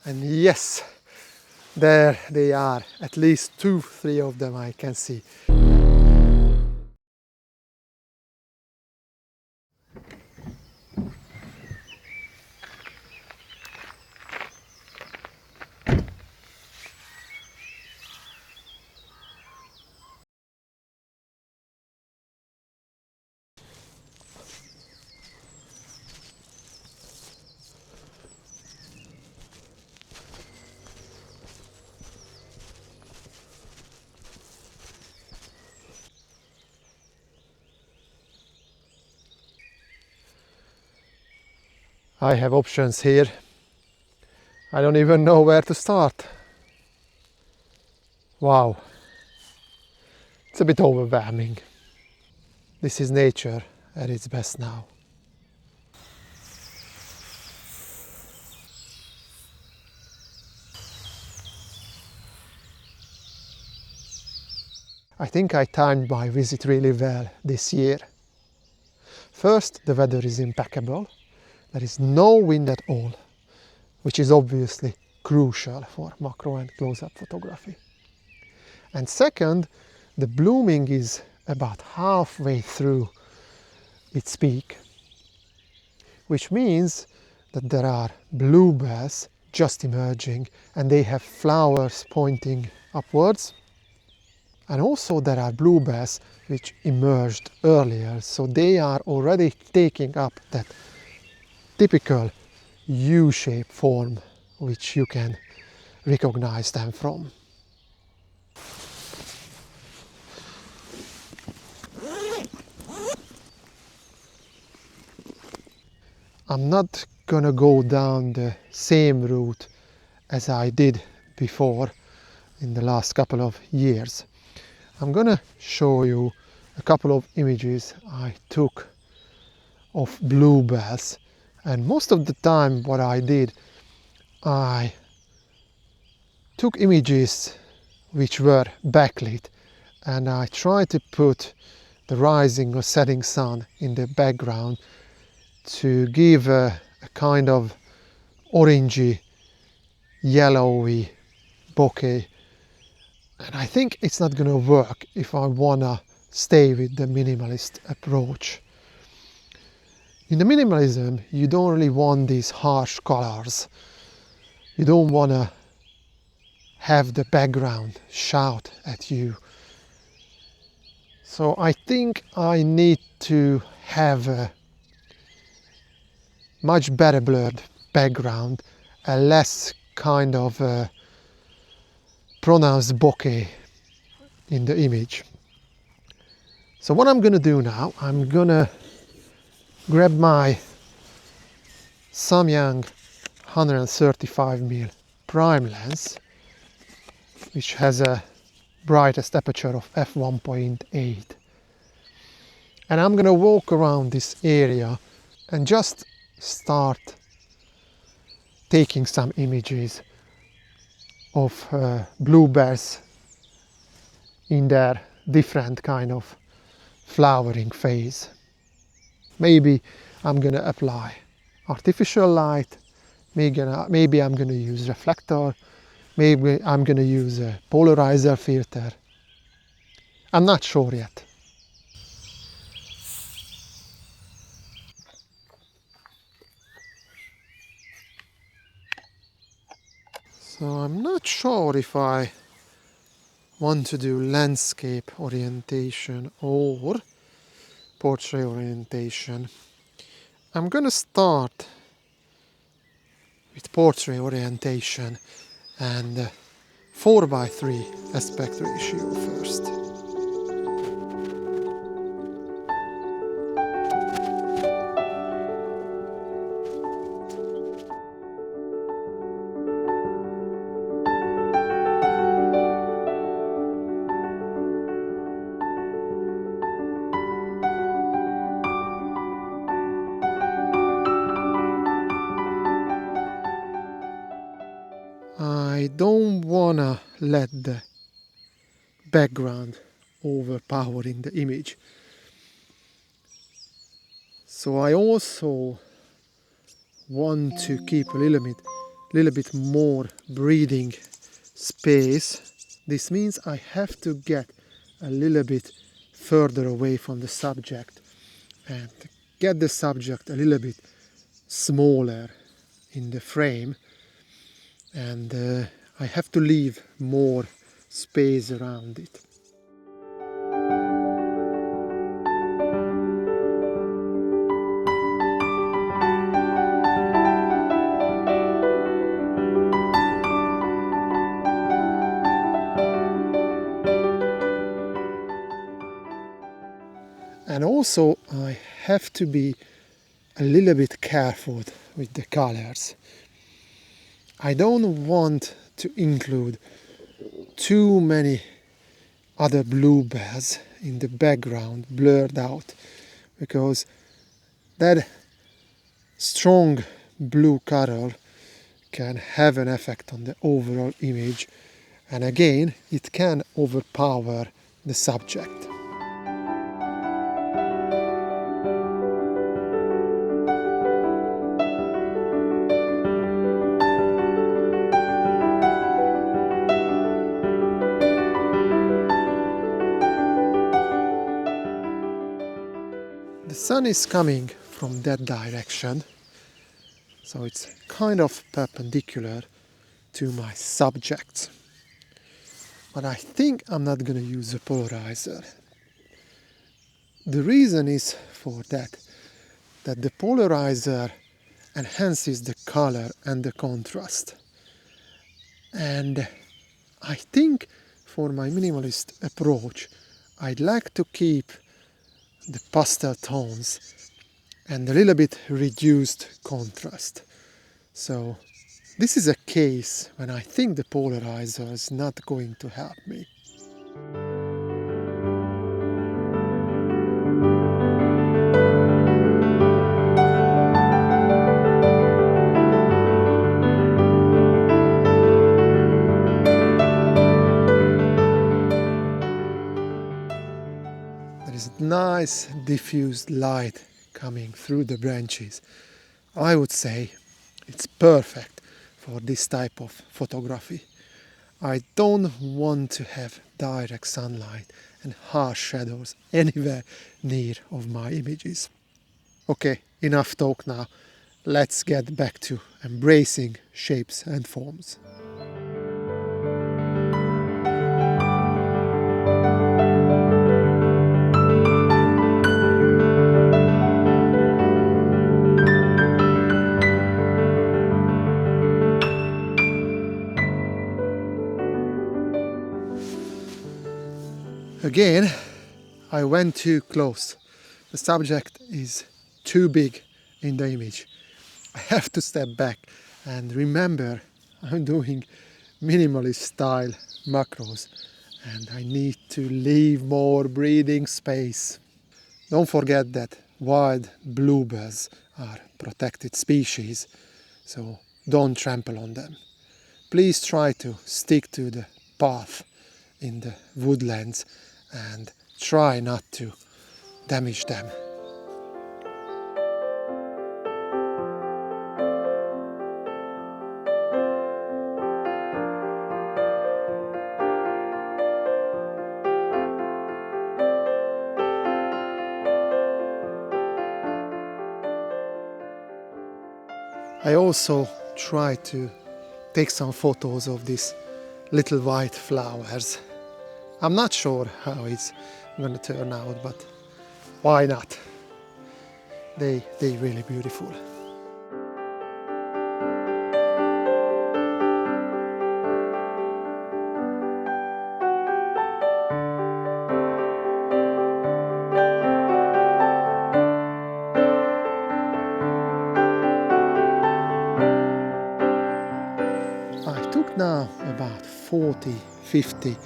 And yes, there they are, at least 2-3 of them I can see. I have options here. I don't even know where to start. Wow, it's a bit overwhelming. This is nature at its best now. I think I timed my visit really well this year. First, the weather is impeccable. There is no wind at all, which is obviously crucial for macro and close-up photography. And second, the blooming is about halfway through its peak, which means that there are bluebells just emerging and they have flowers pointing upwards. And also there are bluebells which emerged earlier, so they are already taking up that typical U-shaped form which you can recognize them from. I'm not gonna go down the same route as I did before in the last couple of years. I'm gonna show you a couple of images I took of bluebells, and most of the time what I did, I took images which were backlit and I tried to put the rising or setting sun in the background to give a kind of orangey, yellowy bokeh. And I think it's not going to work if I want to stay with the minimalist approach. In the minimalism, you don't really want these harsh colors. You don't want to have the background shout at you. So I think I need to have a much better blurred background, a less kind of pronounced bokeh in the image. So what I'm going to do now, I'm going to grab my Samyang 135mm prime lens, which has a brightest aperture of f1.8, and I'm going to walk around this area and just start taking some images of bluebells in their different kind of flowering phase. Maybe I'm gonna apply artificial light, maybe I'm gonna use reflector, maybe I'm gonna use a polarizer filter. I'm not sure yet. So I'm not sure if I want to do landscape orientation or portrait orientation. I'm gonna start with portrait orientation and 4:3 aspect ratio first. I don't wanna let the background overpowering the image. So I also want to keep a little bit little bit more breathing space. This means I have to get a little bit further away from the subject and get the subject a little bit smaller in the frame, and I have to leave more space around it. And also I have to be a little bit careful with the colors. I don't want to include too many other bluebells in the background blurred out, because that strong blue color can have an effect on the overall image, and again it can overpower the subject. The sun is coming from that direction, so it's kind of perpendicular to my subject. But I think I'm not going to use a polarizer. The reason is for that the polarizer enhances the color and the contrast. And I think for my minimalist approach, I'd like to keep the pastel tones and a little bit reduced contrast. So this is a case when I think the polarizer is not going to help me. There is nice diffused light coming through the branches. I would say it's perfect for this type of photography. I don't want to have direct sunlight and harsh shadows anywhere near of my images. Okay, enough talk now. Let's get back to embracing shapes and forms. Again, I went too close. The subject is too big in the image. I have to step back and remember I'm doing minimalist style macros and I need to leave more breathing space. Don't forget that wild bluebells are protected species, so don't trample on them. Please try to stick to the path in the woodlands and try not to damage them. I also try to take some photos of these little white flowers. I'm not sure how it's going to turn out, but why not? They're really beautiful. I took now about 40-50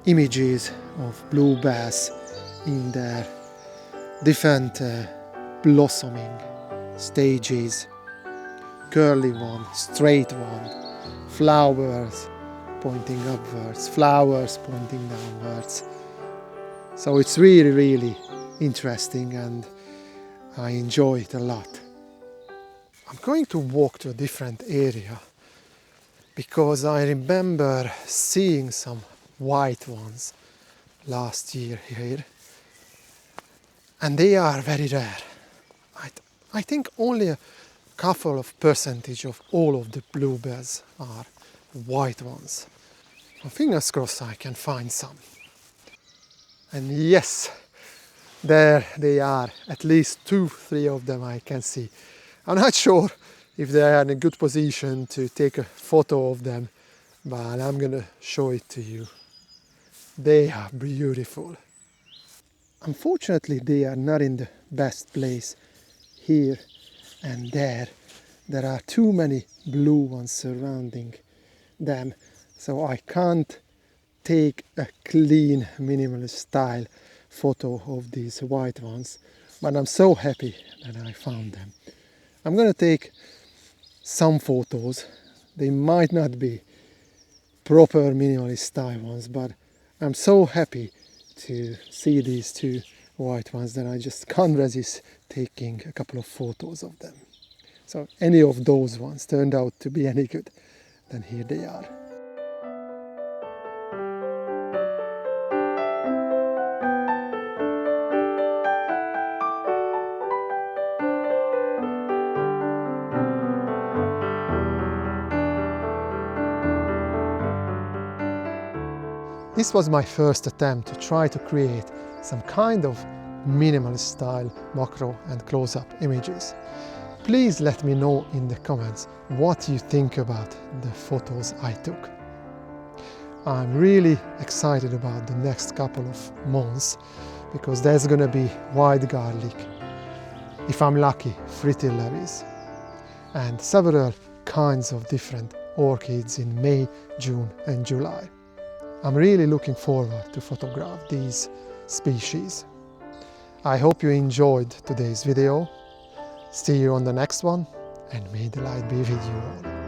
images of bluebells in their different blossoming stages. Curly one, straight one, flowers pointing upwards, flowers pointing downwards. So it's really interesting and I enjoy it a lot. I'm going to walk to a different area because I remember seeing some white ones last year here, and they are very rare. I think only a couple of percentage of all of the bluebells are white ones. Fingers crossed I can find some. And yes, there they are, at least 2-3 of them I can see. I'm not sure if they are in a good position to take a photo of them, but I'm gonna show it to you. They are beautiful. Unfortunately, they are not in the best place. Here and there are too many blue ones surrounding them, so I can't take a clean minimalist style photo of these white ones, but I'm so happy that I found them. I'm gonna take some photos. They might not be proper minimalist style ones, but I'm so happy to see these two white ones that I just can't resist taking a couple of photos of them. So any of those ones turned out to be any good, then here they are. This was my first attempt to try to create some kind of minimalist style macro and close-up images. Please let me know in the comments what you think about the photos I took. I'm really excited about the next couple of months because there's gonna be white garlic, if I'm lucky, fritillaries, and several kinds of different orchids in May, June and July. I'm really looking forward to photograph these species. I hope you enjoyed today's video. See you on the next one, and may the light be with you all.